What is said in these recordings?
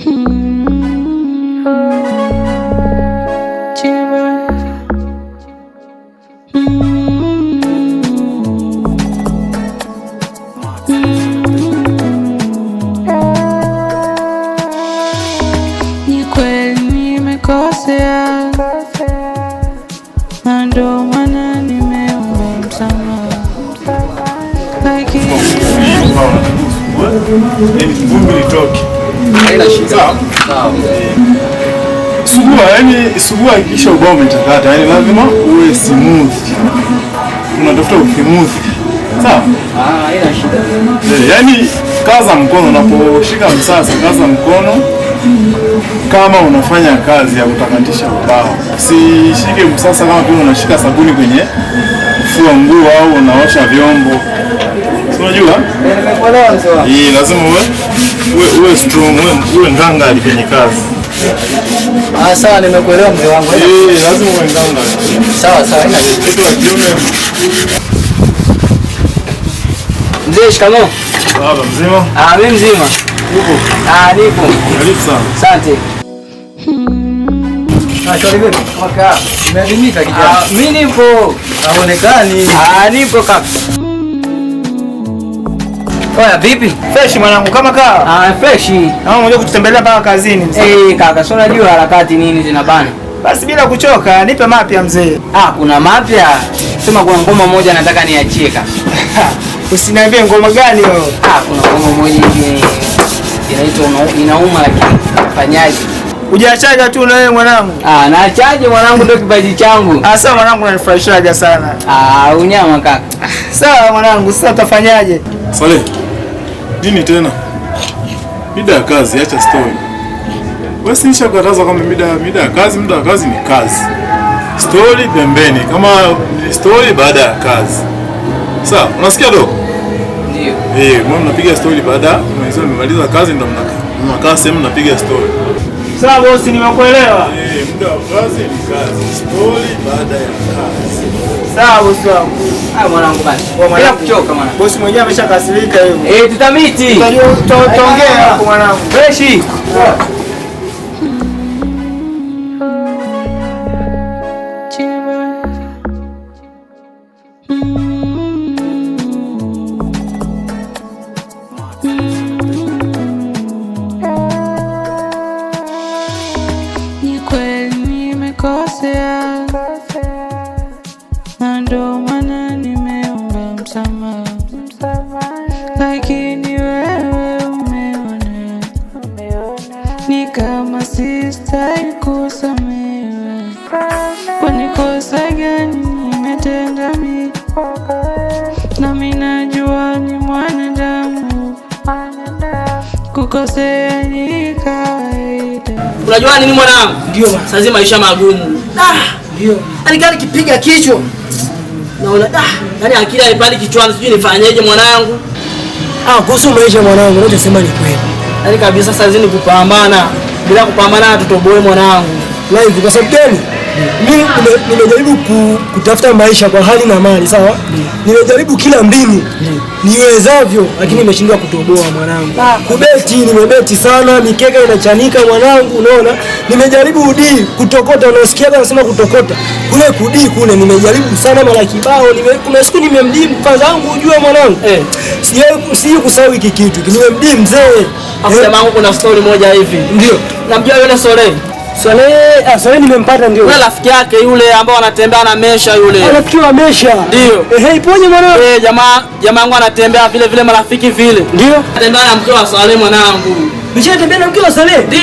Ni kweli nimekosea, na ndo maana nimeomba msamaha, lakini sugua kisha ubao umetakata, yani lazima uwe smooth. Unatafuta ukimooth. Sawa? Haina shida. Yani kaza mkono unaposhika msasa, kaza mkono kama unafanya kazi ya kutakatisha ubao. Usishike msasa kama vile unashika sabuni kwenye kufua nguo au unaosha vyombo. Unajua? Nimekuelewa mzee wangu. Lazima uwe strong, uwe ngangari kwenye kazi. Sawa, nimekuelewa mzee wangu. Lazima uwe ngangari. Sawa. Mzee, shikamoo. Baba mzima? Mimi mzima. Upo? Nipo. Karibu sana. Asante. Shwari vipi? Kaka, umeadimika kijana? Mimi nipo. Haonekani. Nipo kaka. Oya, vipi? Fresh mwanangu, kama kaa. Fresh. Unajua kututembelea mpaka kazini mzee. Kaka, sio unajua harakati nini zinabana. Basi bila kuchoka, nipe mapya mzee. Kuna mapya. Sema kuna ngoma moja nataka niachie kaka. Usiniambie ngoma gani wewe? Kuna ngoma moja hivi inaitwa inauma, lakini fanyaje? Hujaachaga tu na wewe mwanangu? Naachaje mwanangu, ndio kipaji changu. Sawa mwanangu, unanifurahishaga sana. Unyama kaka. Sawa mwanangu, sasa utafanyaje? Saleh. Nini tena? Mida ya kazi, acha story. Wewe si nishakataza kama mida ya kazi, muda wa kazi ni kazi. Story pembeni, kama story baada ya kazi. Sawa, unasikia dogo? Ndio. Mbona mnapiga story baada mmemaliza kazi ndo mnakaa sehemu mnapiga story. Sawa bosi, nimekuelewa. Muda wa kazi ni kazi. Story baada ya kazi. Sawa bosi wangu. Mwanangu basi. Bila kuchoka mwanangu. Bosi mwenyewe ameshakasirika hivyo. Tutamiti. Tutaongea hapo mwanangu. Fresh. ni kweli nimekosea, na ndo maana nimeomba msamaha, lakini wewe umeona ni kama sistahili kusamehewa. Kwani kosa gani nimetenda mimi? Nami najua ni mwanadamu, kukosea ni kawaida. Unajua nini mwanangu? Ndio. Sasa maisha magumu. Ndio. Alikali kipiga kichwa. Naona yani akili haipandi kichwani, sijui nifanyeje mwanangu. Kuhusu maisha mwanangu, unachosema ni kweli. Yaani kabisa sasa hizi ni kupambana. Bila kupambana tutoboe mwanangu. Live kwa sababu gani? Mimi nimejaribu kutafuta maisha kwa hali na mali, sawa? Nimejaribu kila mbinu niwezavyo, lakini nimeshindwa kutoboa mwanangu. Kubeti nimebeti sana, mikeka inachanika mwanangu, unaona? Nimejaribu kutokota, unasikia anasema kutokota. Kule kule nimejaribu sana mara kibao, kuna siku nimemdii mkaza wangu ujue mwanangu. Sijui kusahau hiki kitu. Nimemdii mzee. Jamaa kuna story moja hivi. Ndio. Namjua yule Swale nimempata ndio. Yule rafiki yake yule ambao anatembea na Mesha yule. Rafiki wa Mesha. Ndio. Ipoje mwanangu? Jamaa wangu anatembea vile marafiki vile. Ndio. Anatembea na mke wa Swale mwanangu. Nishatembea na mke wa Swale? Ndio.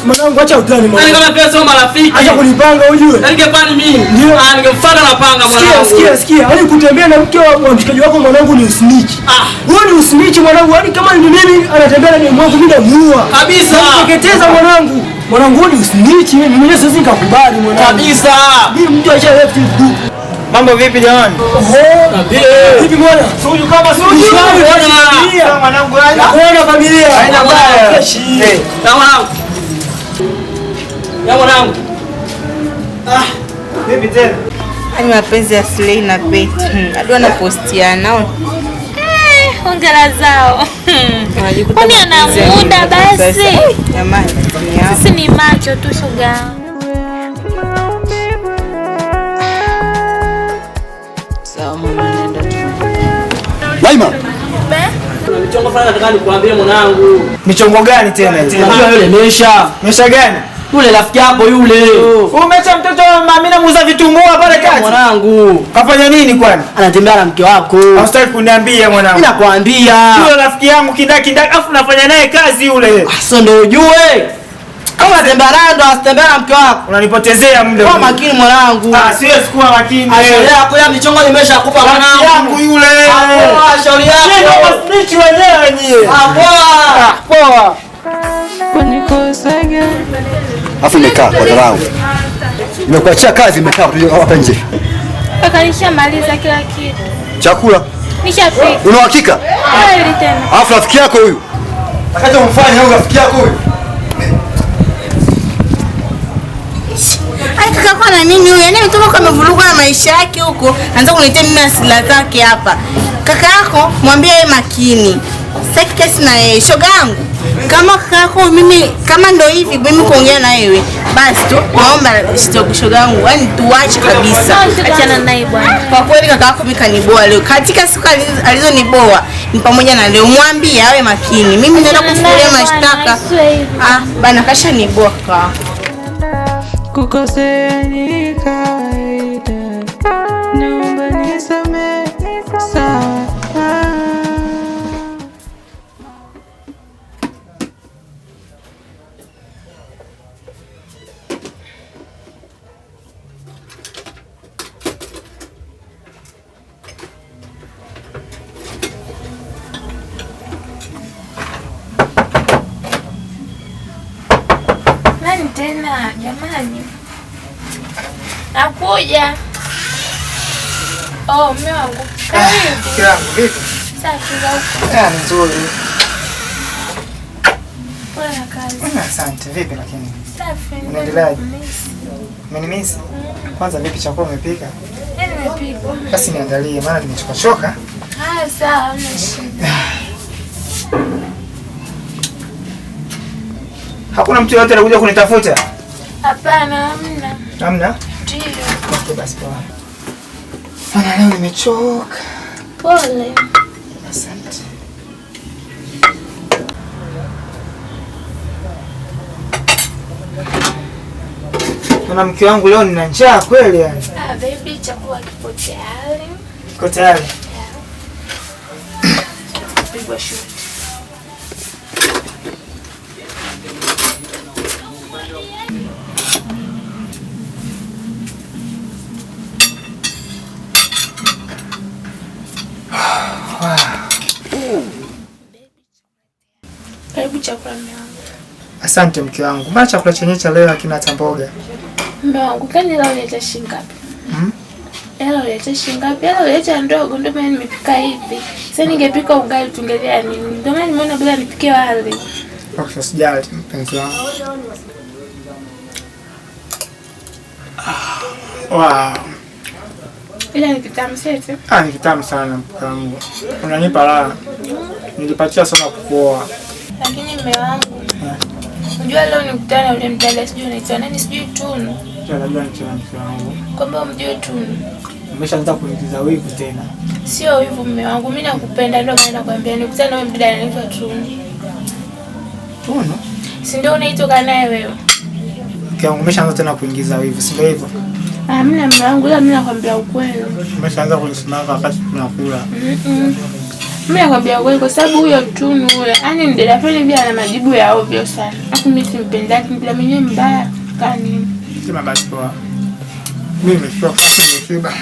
Mwanangu acha utani mwanangu. Yaani kama pia sio marafiki. Acha kunipanga ujue. Ningepani mimi. Ndio. Ningemfuata na panga mwanangu. Sikia. Yaani kutembea na mke wa mshikaji wako mwanangu ni usnitch. Wewe ni usnitch mwanangu. Yaani kama ni mimi anatembea na mwanangu mimi namuua. Kabisa. Teketeza mwanangu. Mwanangu ni usnitch, mimi mwenyewe siwezi nikakubali mwanangu. Kabisa. Mimi mtu acha left group. Mambo vipi jamani? Vipi bwana? Suju kama suju. Sawa mwanangu aje. Naona familia. Haina mbaya. Sawa mwanangu. Ya mwanangu. Vipi tena? Ani mapenzi ya Slay na Betty. Hadi wanapostiana. hongera zao. Kwani ana muda basi? Jamani, sisi ni macho tu shoga. Sawa mama, nenda tu. Laima. Kuna michongo fulani nataka nikuambie mwanangu. Michongo gani tena? Unajua yule Mesha. Mesha gani? Yule rafiki yako yule. Umeacha mtoto wa Amina muuza vitumbua pale kati. Mwanangu. Kafanya nini kwani? Anatembea na mke wako. Hustaki kuniambia mwanangu. Mimi nakwambia. Yule rafiki yangu kindaki afu nafanya naye kazi yule. Sasa ndio ujue. Kama tembea naye ndo asitembea na mke wako. Unanipotezea muda. Kwa makini mwanangu. Siwezi kuwa makini. Leo kwa michongo nimeshakupa mwanangu. Rafiki yangu yule. Poa, shauri yako. Ndio snitch wenyewe nyie. Poa. Poa. Afu nimekaa kwa dharau. Nimekuachia kazi nimekaa hapa nje. Kaka nishamaliza kila kitu. Chakula? Nishapika. Una uhakika? Kweli tena. Afu rafiki yako huyu. Akaja umfanye au rafiki yako huyu? Ai kaka kwa na nini huyu? Yaani mtoto kama amevurugwa na maisha yake huko. Anza kuniletea mimi asila zake hapa. Kaka yako mwambie yeye makini. Sasa kesi na yeye shoga yangu. Kama kaka yako mimi kama ndio hivi mimi kuongea na wewe. Basi tu naomba shoga yangu. Yaani tuache kabisa. Achana naye bwana. Kwa kweli kaka yako mimi kaniboa leo. Katika siku alizoniboa ni pamoja na leo. Mwambie awe makini. Mimi naenda kufulia mashtaka. Bana kasha niboa kaka. Kukosea ni kawaida, naomba nisamehe, sawa. Nani tena jamani? Nakuja. Oh, mume wangu. Karibu. Kila vipi? Safi za huko. Nzuri. Bwana kazi. Asante. Vipi lakini? Safi. Unaendeleaje? Umenimisi? Kwanza vipi chakula umepika? Nimepika. Basi niandalie maana nimechoka. Haya sawa, hamna shida. Hakuna mtu yote anakuja kunitafuta? Hapana, hamna. Hamna? Ndio. Okay, basi poa. Sana leo nimechoka. Pole. Asante. Kuna mke wangu leo nina njaa kweli yani. Baby, chakula kipo tayari. Kiko tayari? Pigwa shuti. Karibu chakula mume wangu. Asante mke wangu. Mbona chakula chenyewe cha leo hakina hata mboga? Mume wangu, kani leo unaleta shilingi ngapi? Leo unaleta shilingi ngapi? Leo unaleta ndogo, ndio maana nimepika hivi. Sasa ningepika ugali tungelia nini? Ndio maana nimeona bora nipike wali. Okay, sijali mpenzi wangu. Wow. Ila ni kitamu seti. Ni kitamu sana mke wangu. Unanipa raha. Nilipatia sana kukuoa. Lakini mume wangu, unajua leo nikutana na yule mdada sijui anaitwa nani sijui Tunu. Najua ni mke wangu. Kwamba mjue Tunu. Umeshaanza kuingiza wivu tena. Sio wivu mume wangu, mimi nakupenda ndio maana nakwambia nikutana na yule mdada anaitwa Tunu. Tunu? Si ndio unaitoka naye wewe? Mke wangu umeshaanza tena kuingiza wivu, si ndio hivyo? Mimi na mume wangu, ila mimi nakwambia ukweli. Umeshaanza kunisimanga wakati tunakula. Mimi nakwambia ukweli kwa sababu huyo Tunu yule, yani ni dada fulani bila na majibu ya ovyo sana. Hapo mimi simpendaki, bila mwenyewe mbaya kani. Sema basi poa. Mimi nimeshiba.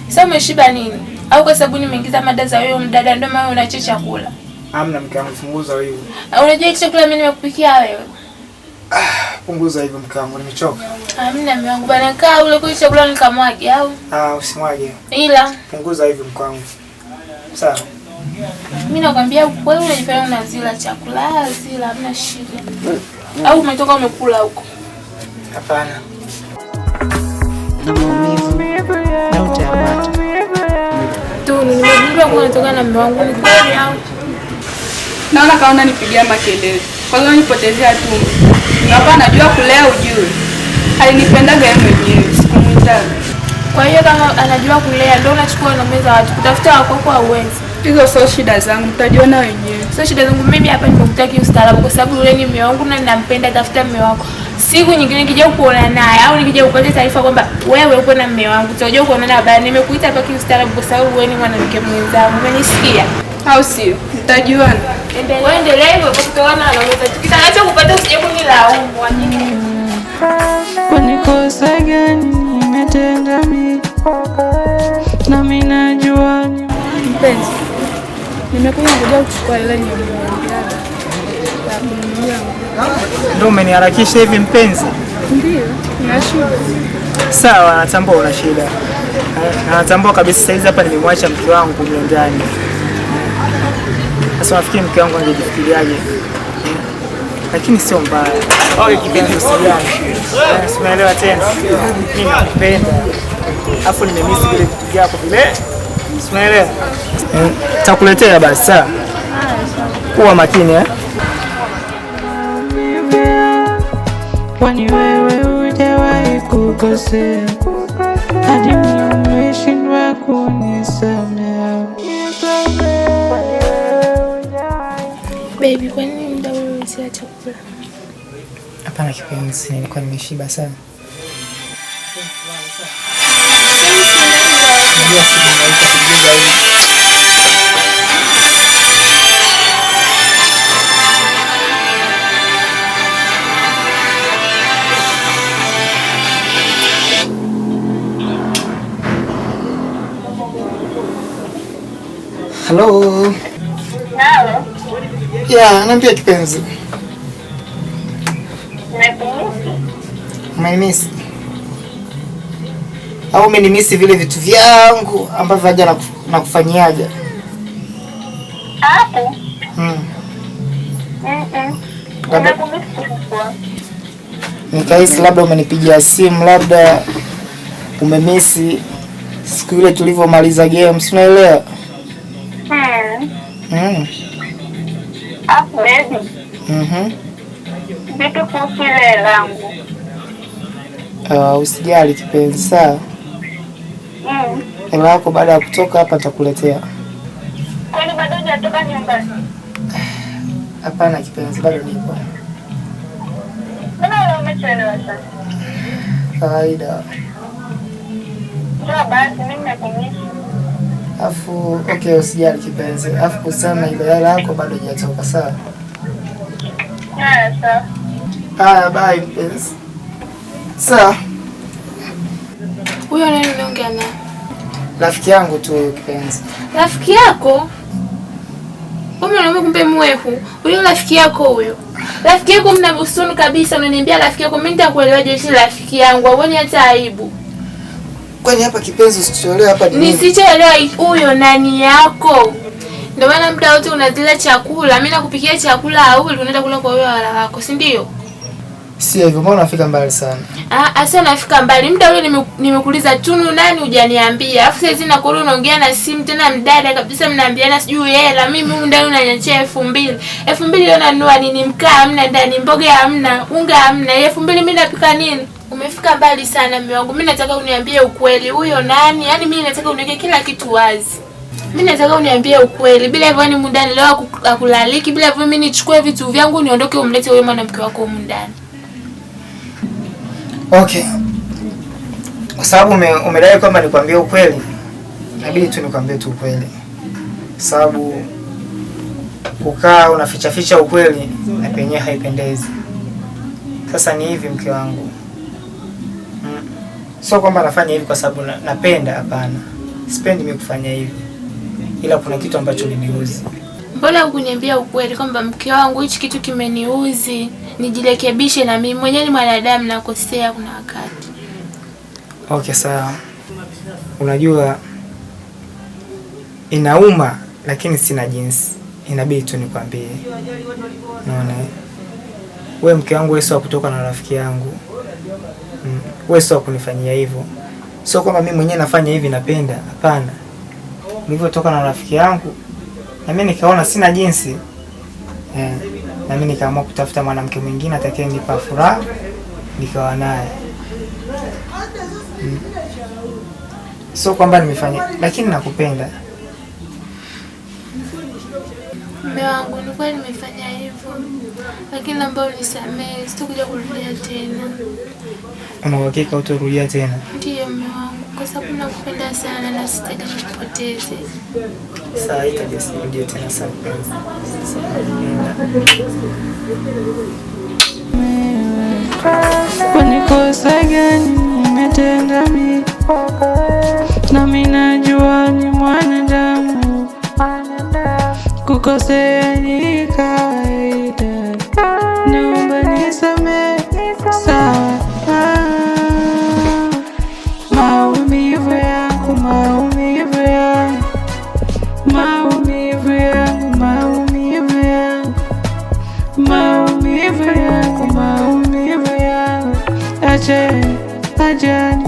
Sasa umeshiba nini? Au kwa sababu nimeingiza mada za wewe mdada ndio maana unaacha chakula? Hamna mke wangu, funguza wewe. Unajua hicho chakula mimi nimekupikia wewe. Punguza hivyo mke wangu, nimechoka. Mimi na mume wangu bana kaa ule kwa chakula nikamwage au? Usimwage. Ila punguza hivyo mke wangu. Sawa. Mimi nakwambia wewe unajifanya unazila chakula, zila hamna shida. Au umetoka umekula huko? Hapana. Na maumivu na utayapata. Tu simu, nimegundua kuwa unatoka na mume wangu. Ni kweli au? Naona kaona nipigia makelele. Kwa hiyo nipotezea tu. Hapa najua kulea ujue. Alinipendaga yeye mwenyewe, sikumwitaga. Kwa hiyo kama anajua kulea ndio unachukua na meza watu kutafuta wako kwa uwezo. Hizo sio shida zangu, mtajiona wenyewe. Sio shida zangu mimi hapa nimekutaki ustaarabu kwa sababu yule ni mume wangu na ninampenda, tafuta mume wako. Siku nyingine nikija kuona naye au nikija kupata taarifa kwamba wewe uko na mume wangu, tutajua kuona na baadaye nimekuita hapa kiustaarabu kwa sababu wewe ni mwanamke mwenzangu. Umenisikia? Au sio? Mtajiona. Endelea hivyo kwa kutoana na meza. Tukitakacho kupata usije kunilaumu wanyinyi. Kwa nikosa gani nimetenda mimi? Na mimi najua Mpenzi, nimekuja kuja kuchukua ile nyumba. Ndio umeniharakisha hivi mpenzi? Ndio, una shida. Sawa, natambua una shida. Na natambua kabisa sasa hizi hapa nimemwacha mke wangu ndani. Sasa nafikiri mke wangu angejifikiriaje? Lakini sio mbaya. Au kipenzi usijali. Unaelewa tena. Mimi nakupenda. Afu nimemisi vile vitu vyako vile. Unaelewa? Takuletea basi sawa. Kuwa makini Kwani wewe hujawahi kukosea hadi umeshindwa kunisamehe? Baby, kwa nini muda wewe unasema chakula? Hapana kipenzi, nilikuwa nimeshiba sana. Hello. Halo. Ya, naambia kipenzi. Umenimisi? Au umenimisi vile vitu vyangu ambavyo haja nakufanyiaje? Hapo. Nikahisi labda umenipigia simu, labda umemisi siku ile tulivyomaliza games, unaelewa? Baby. Vipi kuhusu ile langu? Usijali kipenzi, sawa? Hela yako baada ya kutoka hapa nitakuletea. Kwani bado hujatoka nyumbani? Hapana kipenzi, bado nipo. Mbona leo umechelewa sasa? Kawaida. Ndio basi mimi nakumiss. Afu okay, usijali kipenzi. Afu kusema ile hela yako bado hajatoka, sawa? Sawa. Haya, bye mpenzi. Sawa. Huyo nani unaongea naye? Rafiki yangu tu huyo kipenzi. Rafiki yako? Umeona kumbe mwehu. Huyo rafiki yako huyo. Rafiki yako mnabusunu kabisa, unaniambia rafiki yako, mimi nitakuelewaje si rafiki yangu? Uone hata aibu. Kwani hapa kipenzi usitoelewe hapa ni nini? Nisichoelewa huyo nani yako? Ndio maana muda wote unazila chakula, mimi nakupikia chakula au unaenda kula kwa wewe wala wako, si ndio? Si hivyo, mbona unafika mbali sana? Asa nafika mbali. Muda ule nimekuuliza Tunu nani hujaniambia. Alafu sasa na kule unaongea na simu tena mdada kabisa mnaambiana sijui hela. Mimi huko ndani unanyachia 2000. 2000 leo nanunua nini? Mkaa hamna ndani, mboga hamna, unga hamna. 2000 mimi napika nini? Umefika mbali sana mume wangu. Mimi nataka uniambie ukweli. Huyo nani? Yaani mimi nataka uniweke kila kitu wazi. Mimi nataka uniambie ukweli. Bila hivyo ni mundani leo akulaliki. Bila hivyo mimi nichukue vitu vyangu niondoke umlete wewe mwanamke wako huko ndani. Okay. Kwa sababu umedai kwamba nikwambie ukweli, inabidi tu nikwambie tu ukweli. Sababu kukaa unaficha ukweli na penyewe haipendezi. Sasa ni hivi mke wangu. Sio kwamba nafanya hivi kwa sababu napenda, hapana. Sipendi mimi kufanya hivi. Ila kuna kitu ambacho liniuzi. Mbona hukuniambia ukweli kwamba mke wangu hichi kitu kimeniuzi, nijirekebishe na mimi mwenyewe ni mwanadamu nakosea kuna wakati. Okay, sawa. Unajua inauma lakini sina jinsi. Inabidi tu nikwambie. Unaona? Wewe mke wangu, wewe sio kutoka na rafiki yangu. Wewe sio kunifanyia hivyo. Sio kwamba mimi mwenyewe nafanya hivi napenda, hapana. nilivyotoka na rafiki yangu, na mimi nikaona sina jinsi na mimi nikaamua kutafuta mwanamke mwingine atakayenipa furaha, nikawa naye. Sio kwamba nimefanya, lakini nakupenda. Mume wangu, ni kweli nimefanya hivyo, lakini naomba unisamehe, sitakuja kurudia tena. Una uhakika utarudia tena? Ndiyo mume wangu, kwa sababu nakupenda sana na sitaki nikupoteze. Sawa, itajisirudie tena sana. Kwani kosa gani nimetenda mimi? Nami najua ni mwanadamu, kukosea ni kawaida. Naomba nisamehe, sawa. Maumivu yangu, maumivu yangu, maumivu yangu, maumivu yangu, maumivu yangu, maumivu yangu. Acheni, acheni.